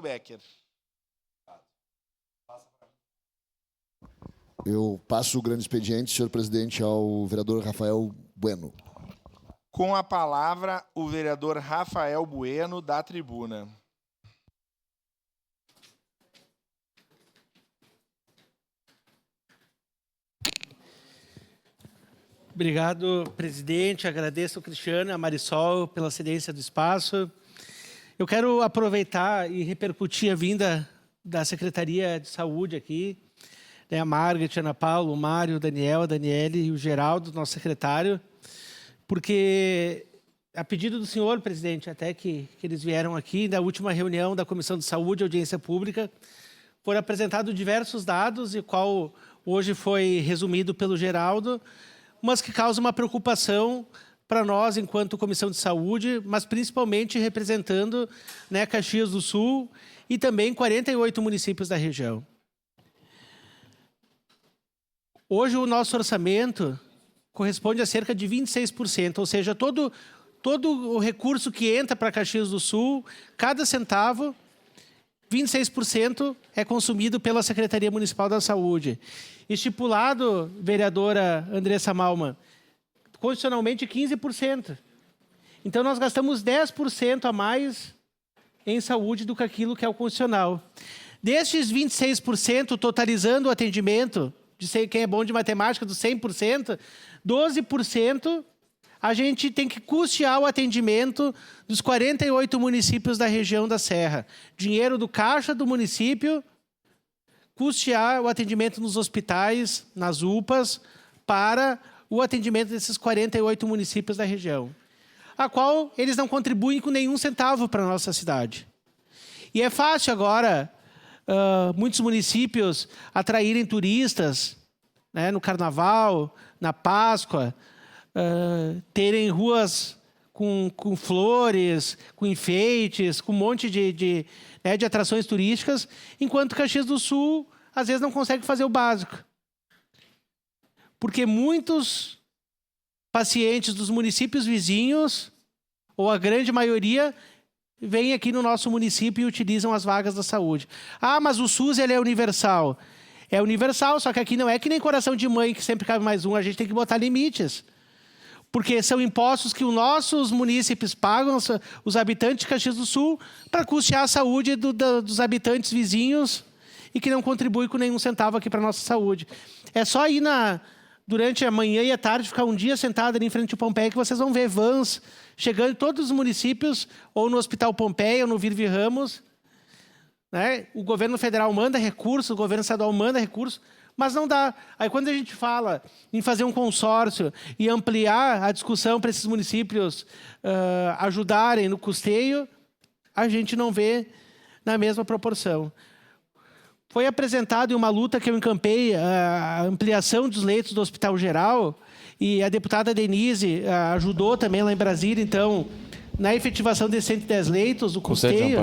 Becker. Eu passo o grande expediente, senhor presidente, ao vereador Rafael Bueno. Com a palavra, o vereador Rafael Bueno, da tribuna. Obrigado, presidente. Agradeço ao Cristiano e à Marisol pela cedência do espaço. Eu quero aproveitar e repercutir a vinda da Secretaria de Saúde aqui, né, a Margaret, a Ana Paula, o Mário, o Daniel, a Daniele e o Geraldo, nosso secretário, porque, a pedido do senhor, presidente, até que eles vieram aqui, na última reunião da Comissão de Saúde e Audiência Pública, foram apresentados diversos dados, e qual hoje foi resumido pelo Geraldo, mas que causa uma preocupação para nós, enquanto Comissão de Saúde, mas principalmente representando, né, Caxias do Sul e também 48 municípios da região. Hoje, o nosso orçamento corresponde a cerca de 26%, ou seja, todo o recurso que entra para Caxias do Sul, cada centavo, 26% é consumido pela Secretaria Municipal da Saúde. Estipulado, vereadora Andressa Malman, constitucionalmente 15%. Então, nós gastamos 10% a mais em saúde do que aquilo que é o constitucional. Destes 26%, totalizando o atendimento, de quem é bom de matemática, dos 100%, 12% a gente tem que custear o atendimento dos 48 municípios da região da Serra. Dinheiro do caixa do município, custear o atendimento nos hospitais, nas UPAs, para o atendimento desses 48 municípios da região, a qual eles não contribuem com nenhum centavo para a nossa cidade. E é fácil agora, muitos municípios atraírem turistas, né, no Carnaval, na Páscoa, terem ruas com flores, com enfeites, com um monte de atrações turísticas, enquanto Caxias do Sul, às vezes, não consegue fazer o básico. Porque muitos pacientes dos municípios vizinhos, ou a grande maioria, vêm aqui no nosso município e utilizam as vagas da saúde. Ah, mas o SUS ele é universal. É universal, só que aqui não é que nem coração de mãe, que sempre cabe mais um, a gente tem que botar limites. Porque são impostos que os nossos munícipes pagam, os habitantes de Caxias do Sul, para custear a saúde dos habitantes vizinhos e que não contribuem com nenhum centavo aqui para a nossa saúde. É só ir durante a manhã e a tarde, ficar um dia sentado ali em frente ao Pompeia, que vocês vão ver vans chegando em todos os municípios, ou no Hospital Pompeia, ou no Virvi Ramos. Né? O governo federal manda recursos, o governo estadual manda recursos, mas não dá. Aí, quando a gente fala em fazer um consórcio e ampliar a discussão para esses municípios ajudarem no custeio, a gente não vê na mesma proporção. Foi apresentado em uma luta que eu encampei a ampliação dos leitos do Hospital Geral, e a deputada Denise ajudou também lá em Brasília, então, na efetivação desses 110 leitos, do custeio.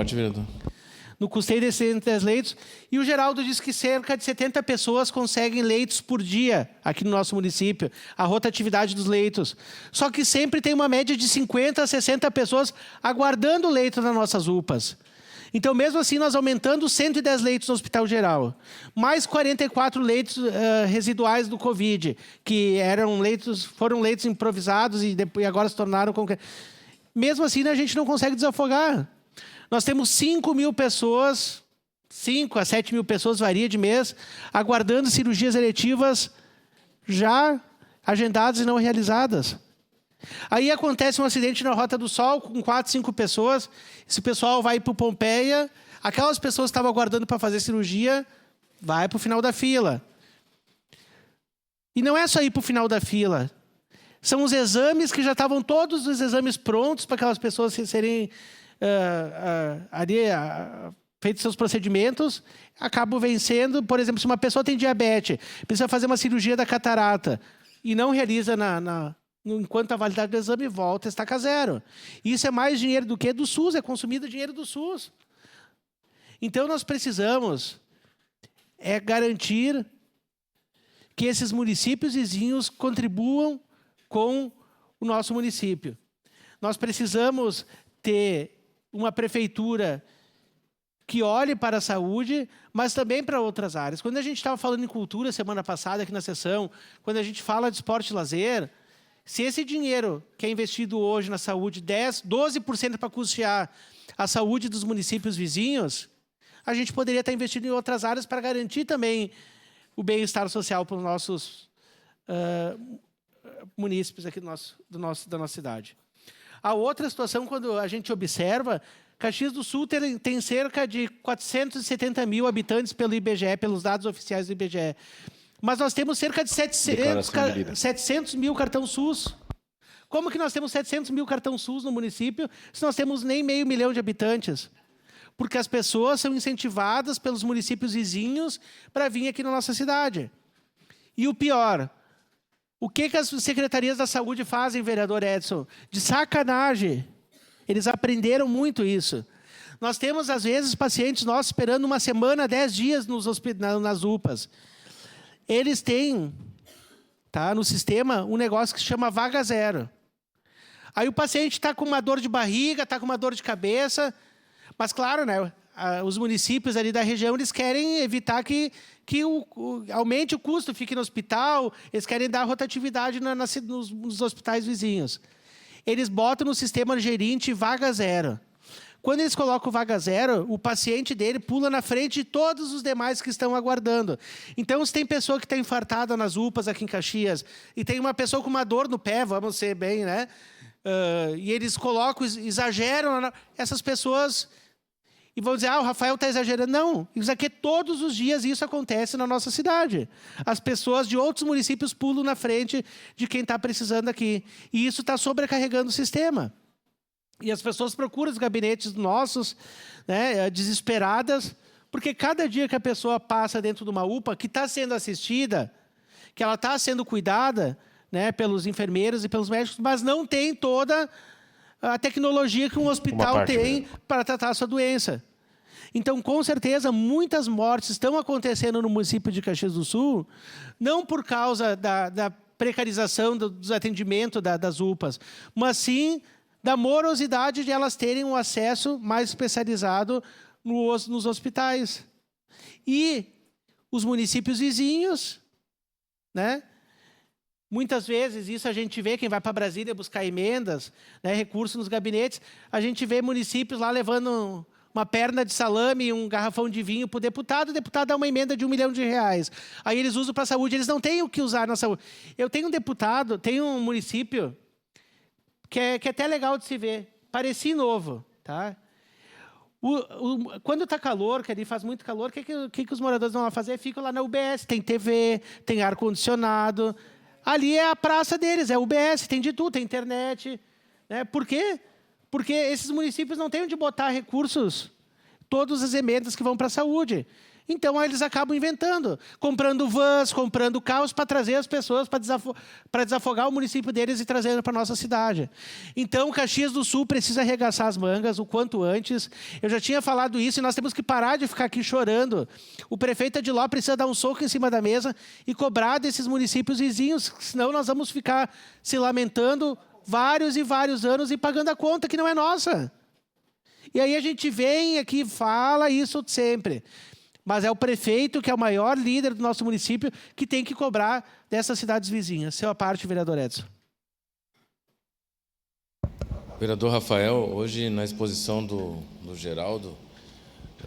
No custeio desses 110 leitos, e o Geraldo disse que cerca de 70 pessoas conseguem leitos por dia aqui no nosso município, a rotatividade dos leitos. Só que sempre tem uma média de 50 a 60 pessoas aguardando leito nas nossas UPAs. Então, mesmo assim, nós aumentando 110 leitos no Hospital Geral, mais 44 leitos residuais do Covid, que foram leitos improvisados e agora se tornaram... Mesmo assim, a gente não consegue desafogar. Nós temos 5 mil pessoas, 5 a 7 mil pessoas, varia de mês, aguardando cirurgias eletivas já agendadas e não realizadas. Aí acontece um acidente na Rota do Sol com 4, 5 pessoas, esse pessoal vai para o Pompeia, aquelas pessoas que estavam aguardando para fazer cirurgia, vai para o final da fila. E não é só ir para o final da fila, são os exames que já estavam todos os exames prontos para aquelas pessoas serem... feitos seus procedimentos, acabam vencendo. Por exemplo, se uma pessoa tem diabetes, precisa fazer uma cirurgia da catarata e não realiza enquanto a validade do exame volta, estaca zero. Isso é mais dinheiro do que do SUS, é consumido dinheiro do SUS. Então, nós precisamos garantir que esses municípios vizinhos contribuam com o nosso município. Nós precisamos ter uma prefeitura que olhe para a saúde, mas também para outras áreas. Quando a gente estava falando em cultura semana passada aqui na sessão, quando a gente fala de esporte e lazer, se esse dinheiro que é investido hoje na saúde, 12% para custear a saúde dos municípios vizinhos, a gente poderia estar investindo em outras áreas para garantir também o bem-estar social para os nossos munícipes aqui da nossa cidade. A outra situação, quando a gente observa, Caxias do Sul tem cerca de 470 mil habitantes pelo IBGE, pelos dados oficiais do IBGE. Mas nós temos cerca de 700 mil cartão SUS. Como que nós temos 700 mil cartão SUS no município se nós temos nem meio milhão de habitantes? Porque as pessoas são incentivadas pelos municípios vizinhos para vir aqui na nossa cidade. E o pior, o que as secretarias da saúde fazem, vereador Edson? De sacanagem. Eles aprenderam muito isso. Nós temos, às vezes, pacientes nossos esperando uma semana, 10 dias nas UPAs. Eles têm, no sistema, um negócio que se chama vaga zero. Aí o paciente está com uma dor de barriga, está com uma dor de cabeça, mas, claro, né, os municípios ali da região, eles querem evitar que aumente o custo, fique no hospital, eles querem dar rotatividade nos hospitais vizinhos. Eles botam no sistema gerente vaga zero. Quando eles colocam vaga zero, o paciente dele pula na frente de todos os demais que estão aguardando. Então, se tem pessoa que está infartada nas UPAs aqui em Caxias, e tem uma pessoa com uma dor no pé, vamos ser bem, né? E eles colocam, exageram, essas pessoas... E vão dizer, o Rafael está exagerando. Não, isso aqui todos os dias isso acontece na nossa cidade. As pessoas de outros municípios pulam na frente de quem está precisando aqui. E isso está sobrecarregando o sistema. E as pessoas procuram os gabinetes nossos, né, desesperadas, porque cada dia que a pessoa passa dentro de uma UPA, que está sendo assistida, que ela está sendo cuidada, né, pelos enfermeiros e pelos médicos, mas não tem toda a tecnologia que um hospital tem para tratar a sua doença. Então, com certeza, muitas mortes estão acontecendo no município de Caxias do Sul, não por causa da precarização dos atendimentos das UPAs, mas sim da morosidade de elas terem um acesso mais especializado nos hospitais. E os municípios vizinhos, né? Muitas vezes, isso a gente vê, quem vai para Brasília buscar emendas, né, recursos nos gabinetes, a gente vê municípios lá levando uma perna de salame e um garrafão de vinho para o deputado dá uma emenda de R$1 milhão. Aí eles usam para a saúde, eles não têm o que usar na saúde. Eu tenho um deputado, tem um município que é até legal de se ver, Pareci Novo, tá? Quando está calor, que ali faz muito calor, o que os moradores vão lá fazer? Ficam lá na UBS, tem TV, tem ar-condicionado. Ali é a praça deles, é UBS, tem de tudo, tem internet. Né? Por quê? Porque esses municípios não têm onde botar recursos, todas as emendas que vão para a saúde. Então, aí eles acabam inventando, comprando vans, comprando carros para trazer as pessoas, para desafogar o município deles e trazendo para a nossa cidade. Então, Caxias do Sul precisa arregaçar as mangas o quanto antes. Eu já tinha falado isso e nós temos que parar de ficar aqui chorando. O prefeito Adiló precisa dar um soco em cima da mesa e cobrar desses municípios vizinhos, senão nós vamos ficar se lamentando vários e vários anos e pagando a conta que não é nossa. E aí a gente vem aqui e fala isso sempre. Mas é o prefeito, que é o maior líder do nosso município, que tem que cobrar dessas cidades vizinhas. Seu à parte, vereador Edson. Vereador Rafael, hoje na exposição do Geraldo,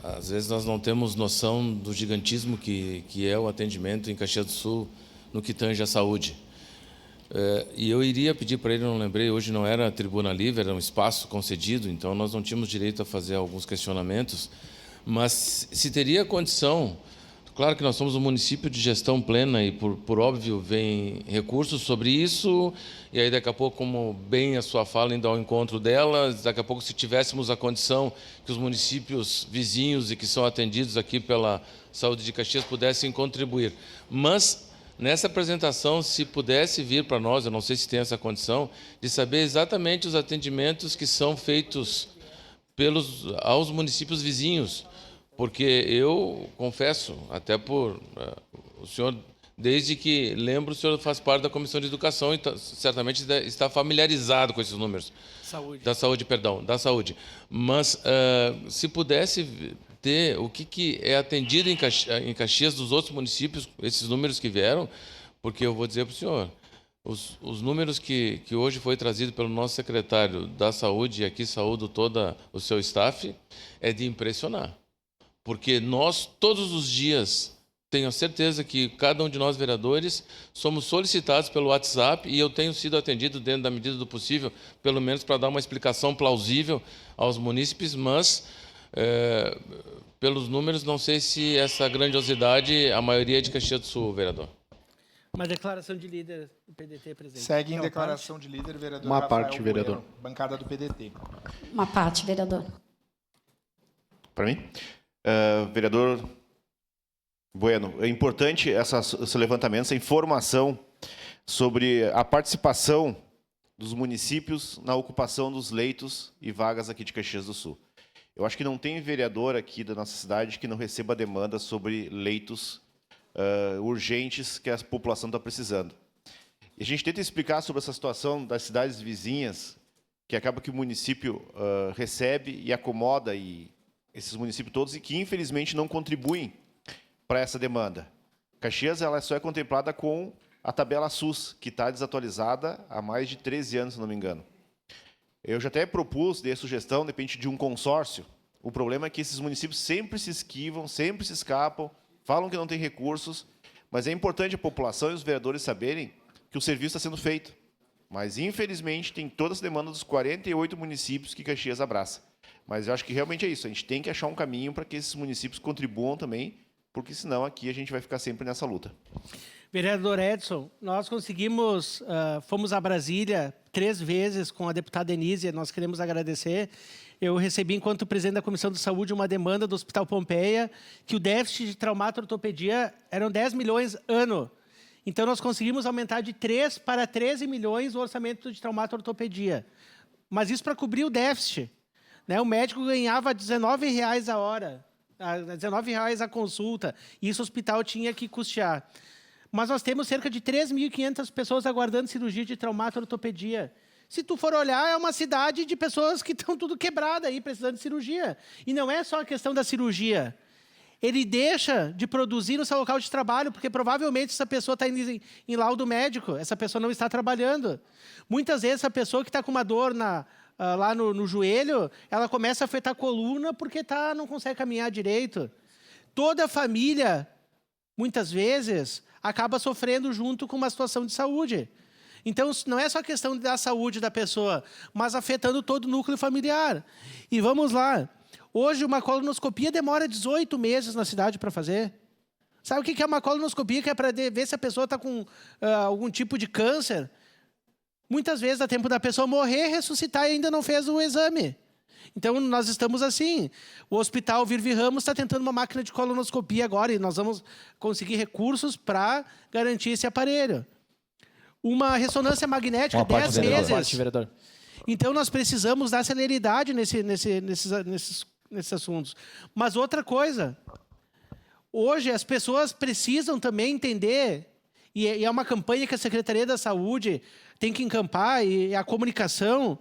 às vezes nós não temos noção do gigantismo que é o atendimento em Caxias do Sul no que tange à saúde. E eu iria pedir para ele, não lembrei, hoje não era tribuna livre, era um espaço concedido, então nós não tínhamos direito a fazer alguns questionamentos, mas se teria condição, claro que nós somos um município de gestão plena e, por óbvio, vem recursos sobre isso, e aí daqui a pouco, como bem a sua fala, indo ao encontro delas, daqui a pouco, se tivéssemos a condição que os municípios vizinhos e que são atendidos aqui pela Saúde de Caxias pudessem contribuir. Mas, nessa apresentação, se pudesse vir para nós, eu não sei se tem essa condição, de saber exatamente os atendimentos que são feitos aos municípios vizinhos, porque eu confesso, até por o senhor, desde que lembro, o senhor faz parte da Comissão de Educação e certamente está familiarizado com esses números. Saúde. Da saúde. Mas se pudesse ter o que é atendido em Caxias dos outros municípios, esses números que vieram, porque eu vou dizer para o senhor, os números que hoje foi trazido pelo nosso secretário da Saúde, e aqui saúdo todo o seu staff, é de impressionar. Porque nós, todos os dias, tenho certeza que cada um de nós, vereadores, somos solicitados pelo WhatsApp e eu tenho sido atendido dentro da medida do possível, pelo menos para dar uma explicação plausível aos munícipes, mas, pelos números, não sei se essa grandiosidade, a maioria é de Caxias do Sul, vereador. Uma declaração de líder do PDT, presidente. Segue em declaração de líder, vereador Uma Rafael parte, vereador. Bueno, bancada do PDT. Uma parte, vereador. Para mim? Vereador Bueno, é importante esse levantamento, essa informação sobre a participação dos municípios na ocupação dos leitos e vagas aqui de Caxias do Sul. Eu acho que não tem vereador aqui da nossa cidade que não receba demanda sobre leitos urgentes que a população está precisando. E a gente tenta explicar sobre essa situação das cidades vizinhas, que acaba que o município recebe e acomoda esses municípios todos e que, infelizmente, não contribuem para essa demanda. Caxias ela só é contemplada com a tabela SUS, que está desatualizada há mais de 13 anos, se não me engano. Eu já até propus, dei a sugestão, de repente, de um consórcio. O problema é que esses municípios sempre se esquivam, sempre se escapam, falam que não tem recursos, mas é importante a população e os vereadores saberem que o serviço está sendo feito. Mas, infelizmente, tem toda essa demanda dos 48 municípios que Caxias abraça. Mas eu acho que realmente é isso, a gente tem que achar um caminho para que esses municípios contribuam também, porque senão aqui a gente vai ficar sempre nessa luta. Vereador Edson, nós conseguimos, fomos a Brasília 3 vezes com a deputada Denise, nós queremos agradecer. Eu recebi, enquanto presidente da Comissão de Saúde, uma demanda do Hospital Pompeia, que o déficit de traumato-ortopedia eram 10 milhões ano. Então, nós conseguimos aumentar de 3 para 13 milhões o orçamento de traumato-ortopedia. Mas isso para cobrir o déficit. Né? O médico ganhava R$19 a hora, R$19 a consulta, e isso o hospital tinha que custear. Mas nós temos cerca de 3.500 pessoas aguardando cirurgia de traumato-ortopedia. Se tu for olhar, é uma cidade de pessoas que estão tudo quebrada aí, precisando de cirurgia. E não é só a questão da cirurgia. Ele deixa de produzir no seu local de trabalho, porque provavelmente essa pessoa está indo em laudo médico, essa pessoa não está trabalhando. Muitas vezes, essa pessoa que está com uma dor lá no joelho, ela começa a afetar a coluna porque não consegue caminhar direito. Toda a família, muitas vezes, acaba sofrendo junto com uma situação de saúde. Então, não é só questão da saúde da pessoa, mas afetando todo o núcleo familiar. E vamos lá. Hoje, uma colonoscopia demora 18 meses na cidade para fazer. Sabe o que é uma colonoscopia? Que é para ver se a pessoa está com algum tipo de câncer. Muitas vezes dá tempo da pessoa morrer, ressuscitar e ainda não fez o exame. Então, nós estamos assim. O Hospital Virvi Ramos está tentando uma máquina de colonoscopia agora e nós vamos conseguir recursos para garantir esse aparelho. Uma ressonância magnética, 10 meses. Então, nós precisamos dar celeridade nesses assuntos. Mas outra coisa, hoje as pessoas precisam também entender, e é uma campanha que a Secretaria da Saúde tem que encampar, e a comunicação,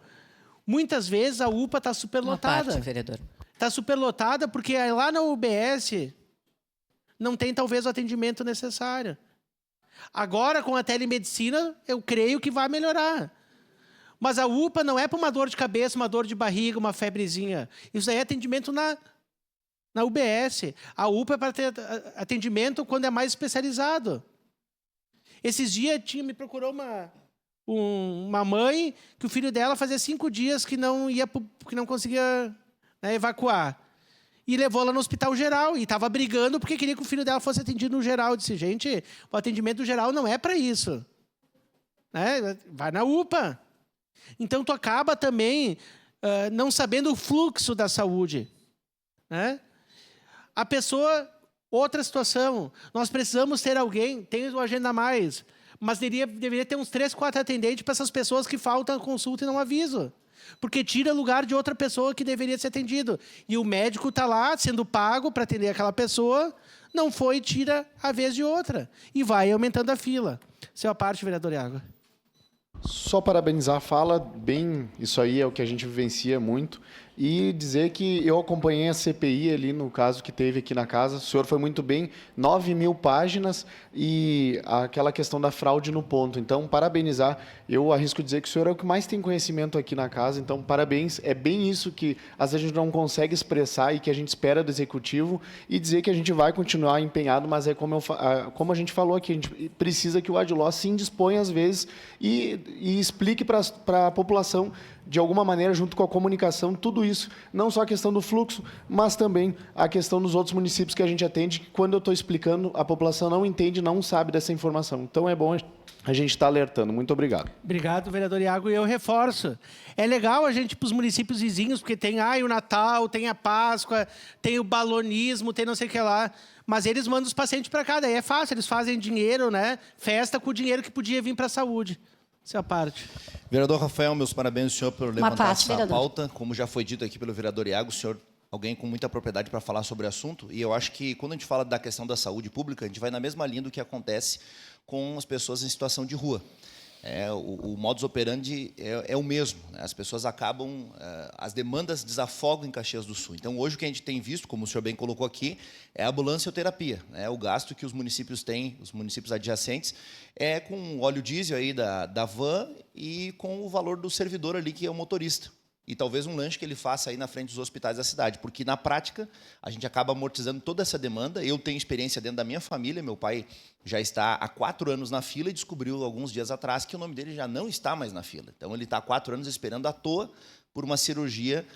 muitas vezes a UPA está superlotada. Uma parte, vereador. Está superlotada porque lá na UBS não tem talvez o atendimento necessário. Agora, com a telemedicina, eu creio que vai melhorar. Mas a UPA não é para uma dor de cabeça, uma dor de barriga, uma febrezinha. Isso aí é atendimento na UBS. A UPA é para ter atendimento quando é mais especializado. Esses dias me procurou uma mãe que o filho dela fazia 5 dias que não conseguia, né, evacuar. E levou ela no hospital geral. E estava brigando porque queria que o filho dela fosse atendido no geral. Eu disse, gente, o atendimento geral não é para isso. Né? Vai na UPA. Então, tu acaba também não sabendo o fluxo da saúde. Né? A pessoa, outra situação, nós precisamos ter alguém, tem o Agenda Mais, mas deveria ter uns 3, 4 atendentes para essas pessoas que faltam a consulta e não aviso. Porque tira lugar de outra pessoa que deveria ser atendido. E o médico está lá, sendo pago para atender aquela pessoa, não foi, tira a vez de outra. E vai aumentando a fila. Sua parte, vereador Iago. Só parabenizar a fala, bem, isso aí é o que a gente vivencia muito. e dizer que eu acompanhei a CPI ali, no caso que teve aqui na casa. O senhor foi muito bem, 9.000 páginas e aquela questão da fraude no ponto. Então, parabenizar. Eu arrisco dizer que o senhor é o que mais tem conhecimento aqui na casa, então, parabéns. É bem isso que às vezes a gente não consegue expressar e que a gente espera do Executivo, e dizer que a gente vai continuar empenhado, mas é como a gente falou aqui, a gente precisa que o Adiló se indisponha às vezes e explique para a população, de alguma maneira, junto com a comunicação, tudo isso, não só a questão do fluxo, mas também a questão dos outros municípios que a gente atende, que quando eu estou explicando, a população não entende, não sabe dessa informação. Então, é bom a gente estar alertando. Muito obrigado. Obrigado, vereador Iago. E eu reforço. É legal a gente ir para os municípios vizinhos, porque tem o Natal, tem a Páscoa, tem o balonismo, tem não sei o que lá. Mas eles mandam os pacientes para cá. Daí é fácil, eles fazem dinheiro, né? Festa com o dinheiro que podia vir para a saúde. Essa é a parte. Vereador Rafael, meus parabéns ao senhor por levantar parte, essa vereador. pauta. Como já foi dito aqui pelo vereador Iago, o senhor alguém com muita propriedade para falar sobre o assunto. E eu acho que quando a gente fala da questão da saúde pública, a gente vai na mesma linha do que acontece com as pessoas em situação de rua. O modus operandi é o mesmo. Né? As pessoas acabam... as demandas desafogam em Caxias do Sul. Então, hoje, o que a gente tem visto, como o senhor bem colocou aqui, é a ambulanceoterapia. Né? O gasto que os municípios têm, os municípios adjacentes, é com óleo diesel aí da van e com o valor do servidor ali, que é o motorista. E talvez um lanche que ele faça aí na frente dos hospitais da cidade. Porque, na prática, a gente acaba amortizando toda essa demanda. Eu tenho experiência dentro da minha família. Meu pai já está há 4 anos na fila e descobriu alguns dias atrás que o nome dele já não está mais na fila. Então, ele está há 4 anos esperando à toa por uma cirurgia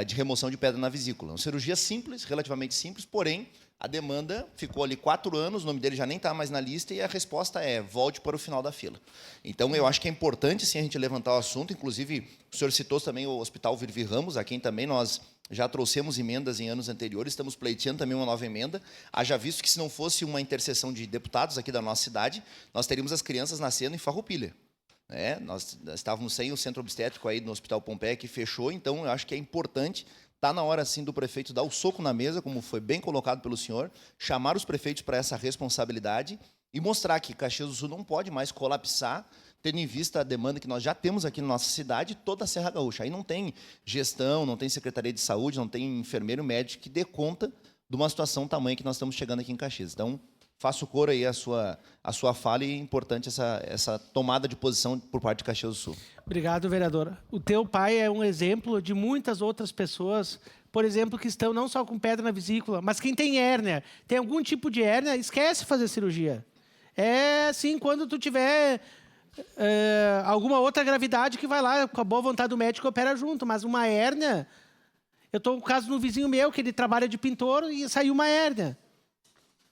de remoção de pedra na vesícula. Uma cirurgia simples, relativamente simples, porém, a demanda ficou ali 4 anos, o nome dele já nem está mais na lista e a resposta é: volte para o final da fila. Então, eu acho que é importante, sim, a gente levantar o assunto. Inclusive, o senhor citou também o Hospital Virvi Ramos, a quem também nós já trouxemos emendas em anos anteriores, estamos pleiteando também uma nova emenda. Haja visto que, se não fosse uma intercessão de deputados aqui da nossa cidade, nós teríamos as crianças nascendo em Farroupilha. Nós estávamos sem o centro obstétrico aí no Hospital Pompeia, que fechou. Então, eu acho que é importante. Está na hora, sim, do prefeito dar o soco na mesa, como foi bem colocado pelo senhor, chamar os prefeitos para essa responsabilidade e mostrar que Caxias do Sul não pode mais colapsar, tendo em vista a demanda que nós já temos aqui na nossa cidade, toda a Serra Gaúcha. Aí não tem gestão, não tem Secretaria de Saúde, não tem enfermeiro médico que dê conta de uma situação tamanha que nós estamos chegando aqui em Caxias. Então, faço coro aí a sua fala, e é importante essa tomada de posição por parte de Caxias do Sul. Obrigado, vereador. O teu pai é um exemplo de muitas outras pessoas, por exemplo, que estão não só com pedra na vesícula, mas quem tem hérnia, tem algum tipo de hérnia, esquece fazer cirurgia. É assim, quando tu tiver alguma outra gravidade, que vai lá, com a boa vontade do médico, opera junto. Mas uma hérnia... Eu estou com o caso no vizinho meu, que ele trabalha de pintor, e saiu uma hérnia,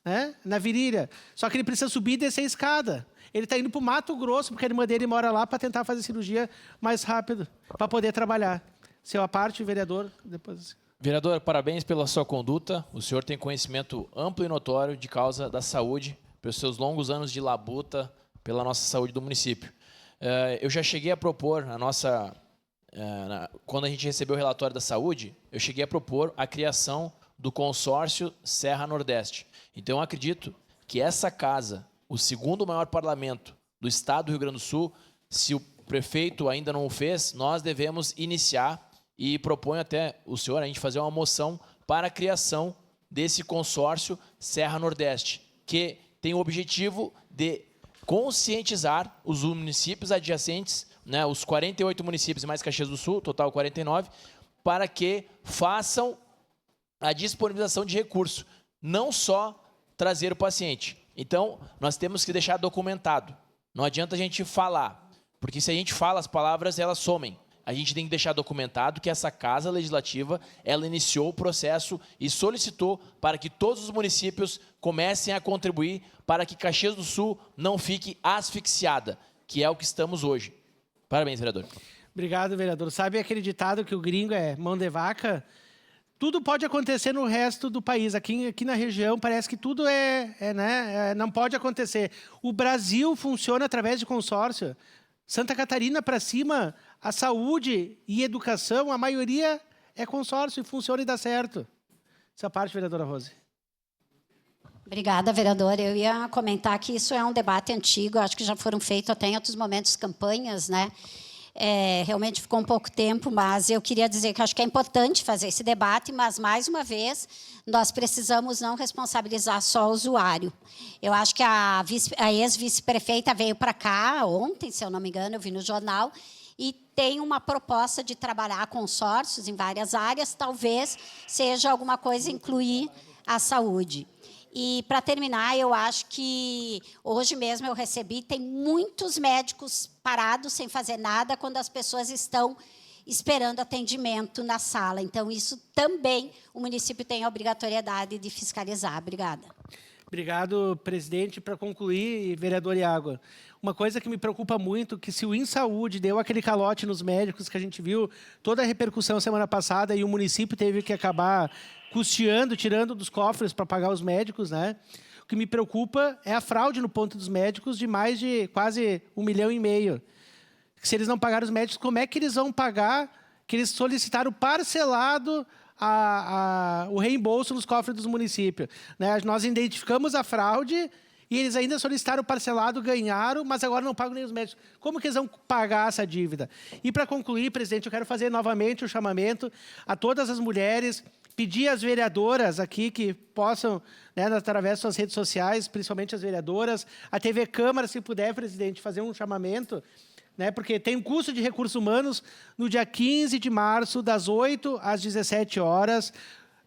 né, na virilha. Só que ele precisa subir e descer a escada. Ele está indo para o Mato Grosso, porque a irmã dele mora lá, para tentar fazer cirurgia mais rápido, para poder trabalhar. Seu a parte, vereador. Depois... Vereador, parabéns pela sua conduta. O senhor tem conhecimento amplo e notório de causa da saúde, pelos seus longos anos de labuta pela nossa saúde do município. Eu já cheguei a propor, quando a gente recebeu o relatório da saúde, eu cheguei a propor a criação do consórcio Serra Nordeste. Então, eu acredito que essa casa, o segundo maior parlamento do estado do Rio Grande do Sul, se o prefeito ainda não o fez, nós devemos iniciar, e proponho até o senhor a gente fazer uma moção para a criação desse consórcio Serra Nordeste, que tem o objetivo de conscientizar os municípios adjacentes, né, os 48 municípios mais Caxias do Sul, total 49, para que façam a disponibilização de recursos, não só trazer o paciente. Então, nós temos que deixar documentado. Não adianta a gente falar, porque se a gente fala, as palavras elas somem. A gente tem que deixar documentado que essa Casa Legislativa, ela iniciou o processo e solicitou para que todos os municípios comecem a contribuir para que Caxias do Sul não fique asfixiada, que é o que estamos hoje. Parabéns, vereador. Obrigado, vereador. Sabe aquele ditado que o gringo é mão de vaca? Tudo pode acontecer no resto do país. Aqui na região parece que tudo não pode acontecer. O Brasil funciona através de consórcio. Santa Catarina para cima, a saúde e educação, a maioria é consórcio e funciona e dá certo. Essa parte, vereadora Rose. Obrigada, vereadora. Eu ia comentar que isso é um debate antigo, acho que já foram feitos até em outros momentos campanhas, né? Realmente ficou um pouco tempo, mas eu queria dizer que acho que é importante fazer esse debate, mas, mais uma vez, nós precisamos não responsabilizar só o usuário. Eu acho que a ex-vice-prefeita veio para cá ontem, se eu não me engano, eu vi no jornal, e tem uma proposta de trabalhar consórcios em várias áreas, talvez seja alguma coisa incluir a saúde. E, para terminar, eu acho que hoje mesmo eu recebi, tem muitos médicos parados sem fazer nada quando as pessoas estão esperando atendimento na sala. Então, isso também o município tem a obrigatoriedade de fiscalizar. Obrigada. Obrigado, presidente. Para concluir, vereador Iago, uma coisa que me preocupa muito, que se o InSaúde deu aquele calote nos médicos que a gente viu, toda a repercussão semana passada, e o município teve que acabar custeando, tirando dos cofres para pagar os médicos, né? O que me preocupa é a fraude no ponto dos médicos de mais de quase 1,5 milhão. Se eles não pagarem os médicos, como é que eles vão pagar, que eles solicitaram parcelado o reembolso nos cofres dos municípios, né? Nós identificamos a fraude e eles ainda solicitaram parcelado, ganharam, mas agora não pagam nem os médicos. Como que eles vão pagar essa dívida? E, para concluir, presidente, eu quero fazer novamente o chamamento a todas as mulheres, pedir às vereadoras aqui que possam, né, através de suas redes sociais, principalmente as vereadoras, a TV Câmara, se puder, presidente, fazer um chamamento, né, porque tem um curso de recursos humanos no dia 15 de março, das 8 às 17 horas.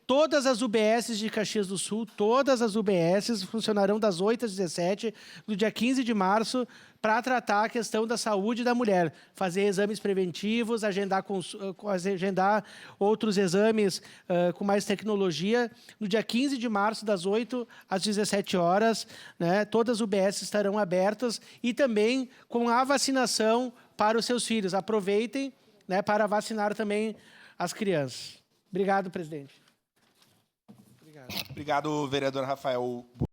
Todas as UBSs de Caxias do Sul, todas as UBSs funcionarão das 8 às 17, no dia 15 de março, para tratar a questão da saúde da mulher. Fazer exames preventivos, agendar outros exames com mais tecnologia. No dia 15 de março, das 8 às 17 horas, né, todas as UBSs estarão abertas e também com a vacinação para os seus filhos. Aproveitem, né, para vacinar também as crianças. Obrigado, presidente. Obrigado, vereador Rafael.